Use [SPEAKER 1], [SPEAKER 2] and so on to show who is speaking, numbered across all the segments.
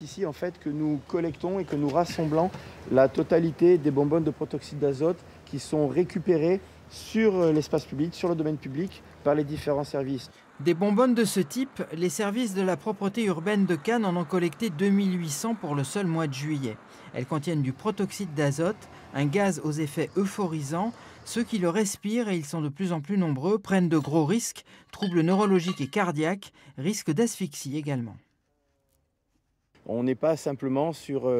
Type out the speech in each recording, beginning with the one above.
[SPEAKER 1] Ici, en fait, que nous collectons et que nous rassemblons la totalité des bonbonnes de protoxyde d'azote qui sont récupérées sur l'espace public, sur le domaine public, par les différents services.
[SPEAKER 2] Des bonbonnes de ce type, les services de la propreté urbaine de Cannes en ont collecté 2800 pour le seul mois de juillet. Elles contiennent du protoxyde d'azote, un gaz aux effets euphorisants. Ceux qui le respirent, et ils sont de plus en plus nombreux, prennent de gros risques, troubles neurologiques et cardiaques, risque d'asphyxie également.
[SPEAKER 1] On n'est pas simplement sur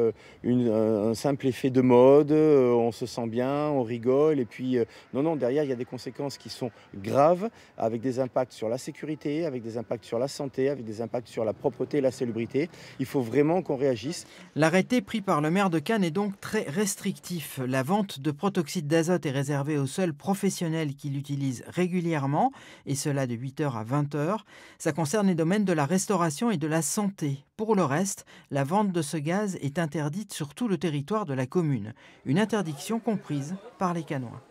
[SPEAKER 1] un simple effet de mode, on se sent bien, on rigole, et puis non, derrière il y a des conséquences qui sont graves, avec des impacts sur la sécurité, avec des impacts sur la santé, avec des impacts sur la propreté et la salubrité. Il faut vraiment qu'on réagisse.
[SPEAKER 2] L'arrêté pris par le maire de Cannes est donc très restrictif. La vente de protoxyde d'azote est réservée aux seuls professionnels qui l'utilisent régulièrement, et cela de 8h à 20h. Ça concerne les domaines de la restauration et de la santé. Pour le reste, la vente de ce gaz est interdite sur tout le territoire de la commune. Une interdiction comprise par les Cannois.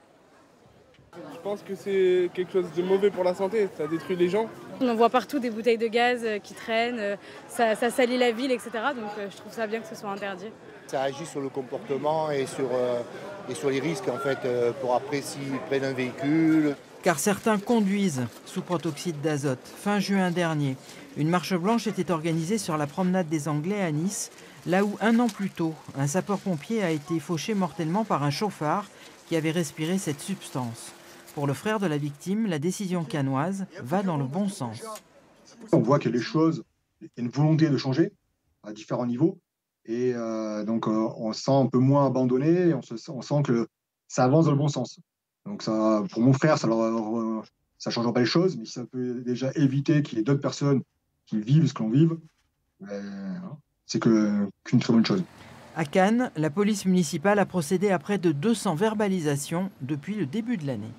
[SPEAKER 3] Je pense que c'est quelque chose de mauvais pour la santé, ça détruit les gens.
[SPEAKER 4] On voit partout des bouteilles de gaz qui traînent, ça salit la ville, etc. Donc je trouve ça bien que ce soit interdit.
[SPEAKER 5] Ça agit sur le comportement et sur les risques en fait, pour après s'ils prennent un véhicule.
[SPEAKER 2] Car certains conduisent sous protoxyde d'azote. Fin juin dernier, une marche blanche était organisée sur la promenade des Anglais à Nice, là où un an plus tôt, un sapeur-pompier a été fauché mortellement par un chauffard qui avait respiré cette substance. Pour le frère de la victime, la décision cannoise va dans le bon sens.
[SPEAKER 6] On voit que les choses, il y a une volonté de changer à différents niveaux. Et donc on se sent un peu moins abandonné, on sent que ça avance dans le bon sens. Donc ça, pour mon frère, ça ne changera pas les choses, mais ça peut déjà éviter qu'il y ait d'autres personnes qui vivent ce que l'on vive. C'est qu'une très bonne chose.
[SPEAKER 2] À Cannes, la police municipale a procédé à près de 200 verbalisations depuis le début de l'année.